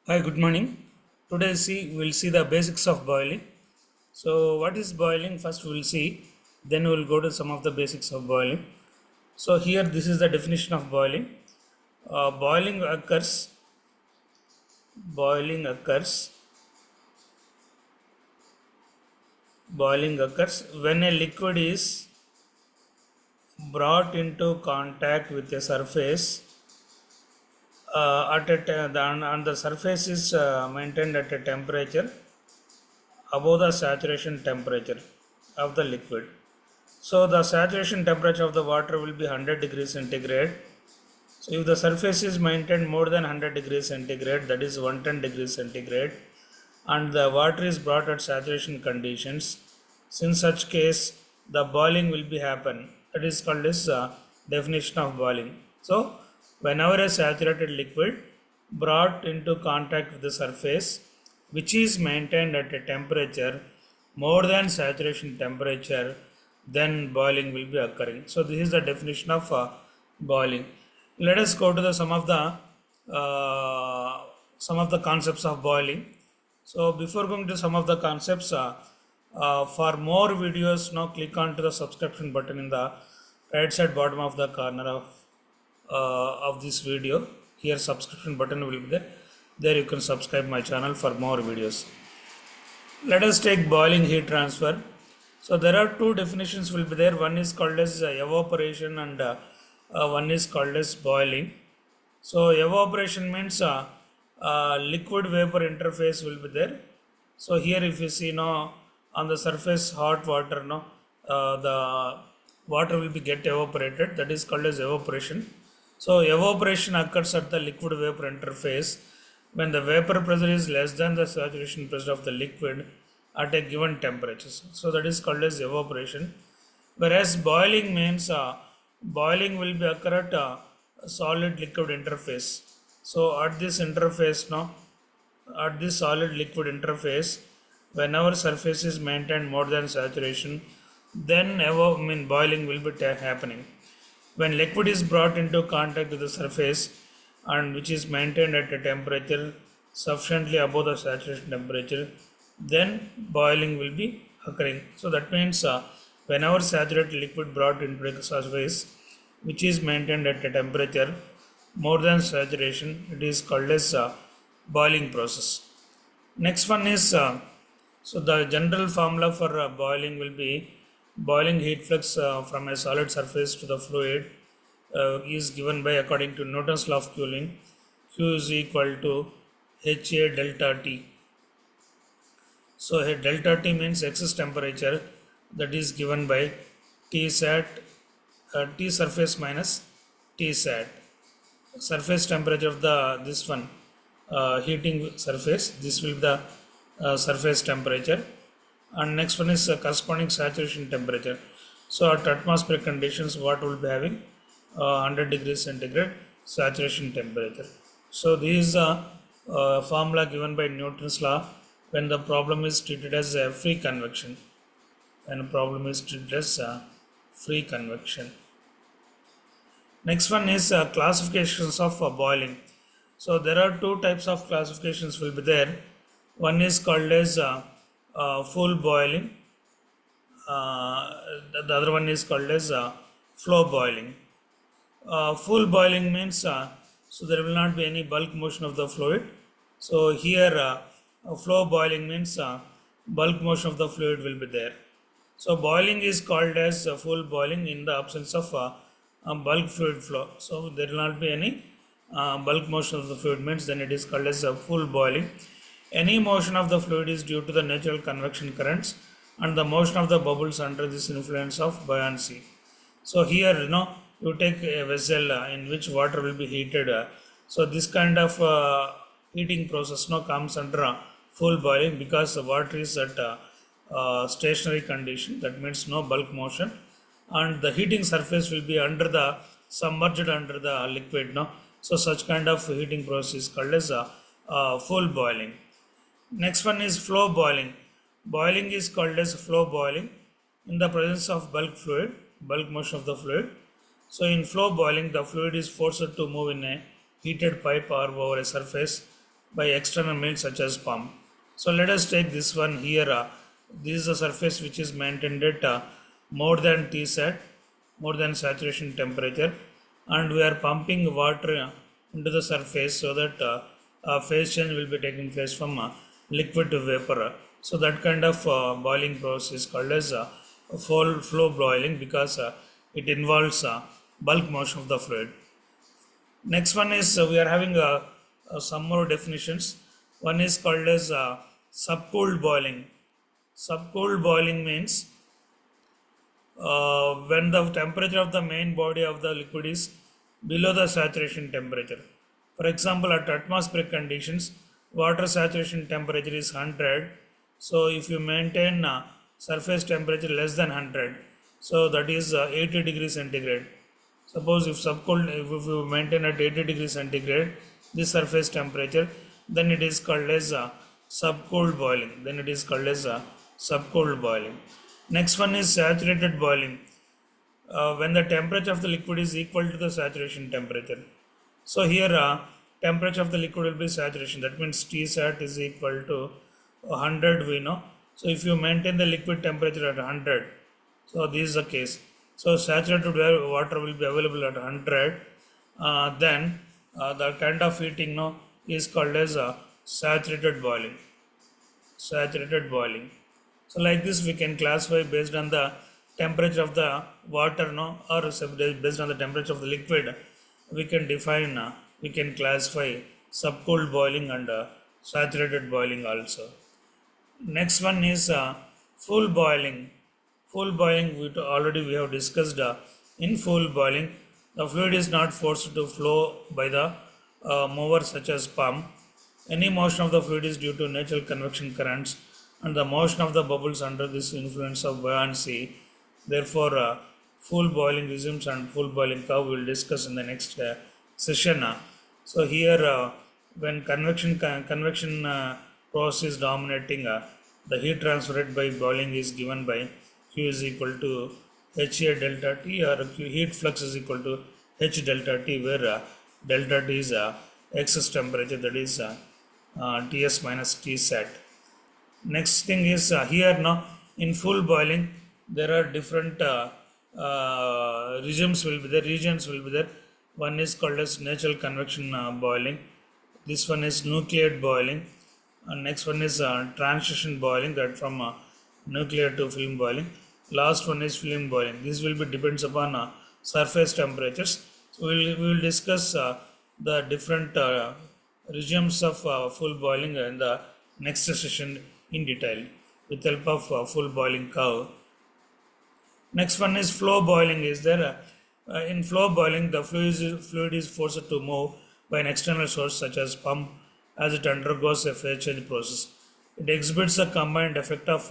Hi, good morning. Today we'll see the basics of boiling. So what is boiling? First we'll see, then we'll go to some of the basics of boiling. So here this is the definition of boiling. Boiling boiling occurs, boiling occurs when a liquid is brought into contact with a surface and the surface is maintained at a temperature above the saturation temperature of the liquid. So the saturation temperature of the water will be 100 degrees centigrade. So if the surface is maintained more than 100 degrees centigrade, that is 110 degrees centigrade, and the water is brought at saturation conditions, in such case the boiling will be happen. That is called as definition of boiling. So whenever a saturated liquid brought into contact with the surface which is maintained at a temperature more than saturation temperature, then boiling will be occurring. So this is the definition of boiling. Let us go to the some of the concepts of boiling. So before going to some of the concepts, for more videos, now click on to the subscription button in the right side bottom of the corner of this video. Here subscription button will be there. There you can subscribe my channel for more videos. Let us take boiling heat transfer. So there are two definitions will be there. One is called as evaporation and one is called as boiling. So evaporation means liquid vapor interface will be there. So here if you see now on the surface hot water, no, the water will be get evaporated. That is called as evaporation. So evaporation occurs at the liquid vapor interface when the vapor pressure is less than the saturation pressure of the liquid at a given temperature. So that is called as evaporation. Whereas boiling means boiling will be occur at solid liquid interface. So at this interface now, at this solid liquid interface, whenever surface is maintained more than saturation, then boiling will be happening. When liquid is brought into contact with the surface and which is maintained at a temperature sufficiently above the saturation temperature, then boiling will be occurring. So that means whenever saturated liquid brought into the surface which is maintained at a temperature more than saturation, it is called as boiling process. Next one is so the general formula for boiling will be boiling heat flux from a solid surface to the fluid is given by according to Newton's law of cooling. Q is equal to HA delta T. So here delta T means excess temperature, that is given by T sat T surface minus T sat. Surface temperature of the this one heating surface, this will be the surface temperature, and next one is corresponding saturation temperature. So at atmospheric conditions what will be having 100 degrees centigrade saturation temperature. So this is a formula given by Newton's law when the problem is treated as a free convection. When a problem is treated as a free convection. Next one is classifications of boiling. So there are two types of classifications will be there. One is called as full boiling. The other one is called as flow boiling. Full boiling means so there will not be any bulk motion of the fluid. So here flow boiling means bulk motion of the fluid will be there. So boiling is called as full boiling in the absence of bulk fluid flow. So there will not be any bulk motion of the fluid means then it is called as full boiling. Any motion of the fluid is due to the natural convection currents and the motion of the bubbles under this influence of buoyancy. So here you take a vessel in which water will be heated. So this kind of heating process now comes under full boiling because the water is at stationary condition, that means no bulk motion, and the heating surface will be under the submerged under the liquid. No, so such kind of heating process is called as full boiling. Next one is flow boiling. Boiling is called as flow boiling in the presence of bulk fluid, bulk motion of the fluid. So in flow boiling, the fluid is forced to move in a heated pipe or over a surface by external means such as pump. So let us take this one here. This is a surface which is maintained at more than Tsat, more than saturation temperature, and we are pumping water into the surface so that phase change will be taking place from liquid to vapor. So that kind of boiling process is called as full flow boiling because it involves bulk motion of the fluid. Next one is we are having some more definitions. One is called as subcooled boiling. Subcooled boiling means when the temperature of the main body of the liquid is below the saturation temperature. For example, at atmospheric conditions, water saturation temperature is 100. So if you maintain surface temperature less than 100, so that is 80 degrees centigrade. Suppose if if you maintain at 80 degrees centigrade this surface temperature, then it is called as subcooled boiling. Then it is called as subcooled boiling. Next one is saturated boiling. When the temperature of the liquid is equal to the saturation temperature. So here temperature of the liquid will be saturation. That means Tsat is equal to 100 we know. So if you maintain the liquid temperature at 100, so this is the case. So saturated water will be available at 100. Then the kind of heating is called as saturated boiling. Saturated boiling. So like this we can classify based on the temperature of the water or based on the temperature of the liquid. We can define, we can classify subcooled boiling and saturated boiling also. Next one is full boiling. Full boiling we have discussed. In full boiling, the fluid is not forced to flow by the mover such as pump. Any motion of the fluid is due to natural convection currents and the motion of the bubbles under this influence of buoyancy. Therefore, full boiling regimes and full boiling curve we will discuss in the next session. So here, when convection process is dominating, the heat transfer rate by boiling is given by Q is equal to HA delta T, or heat flux is equal to H delta T, where delta T is excess temperature, that is Ts minus Tsat. Next thing is here now in full boiling there are different regimes will be there, regions will be there. One is called as natural convection boiling. This one is nucleate boiling. And next one is transition boiling, that from nuclear to film boiling. Last one is film boiling. This will be depends upon surface temperatures. So we will discuss the different regimes of full boiling in the next session in detail with help of full boiling curve. Next one is flow boiling. Is there in flow boiling the fluid is forced to move by an external source such as pump as it undergoes a phase change process. It exhibits a combined effect of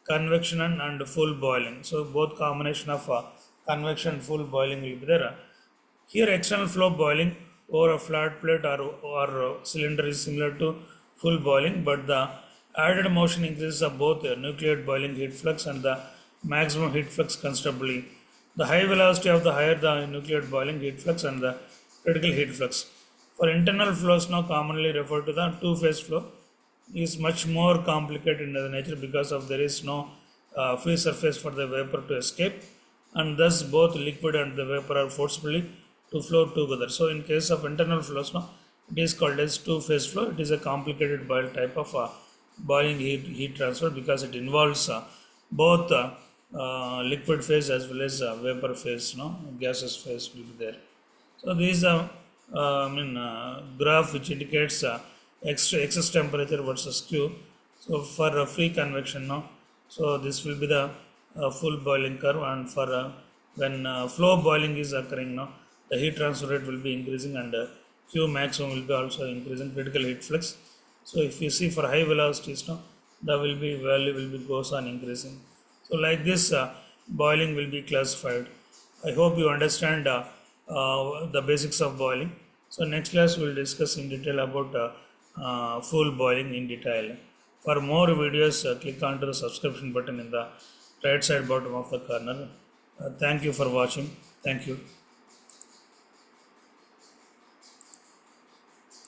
convection and full boiling. So both combination of convection and full boiling will be there. Here external flow boiling over a flat plate or cylinder is similar to full boiling, but the added motion increases of both nucleate boiling heat flux and the maximum heat flux considerably. The high velocity of the higher the nucleate boiling heat flux and the critical heat flux. For internal flows now commonly referred to the two-phase flow is much more complicated in the nature because of there is no free surface for the vapor to escape, and thus both liquid and the vapor are forcibly to flow together. So in case of internal flows now it is called as two-phase flow. It is a complicated boil type of boiling heat transfer because it involves both liquid phase as well as vapor phase, gaseous phase will be there. So this is a graph which indicates excess temperature versus Q. So for free convection, so this will be the full boiling curve, and for when flow boiling is occurring, the heat transfer rate will be increasing and Q maximum will be also increasing, critical heat flux. So if you see for high velocities, the value will be goes on increasing. So like this boiling will be classified. I hope you understand the basics of boiling. So next class we will discuss in detail about full boiling in detail. For more videos, click onto the subscription button in the right side bottom of the corner. Thank you for watching. Thank you.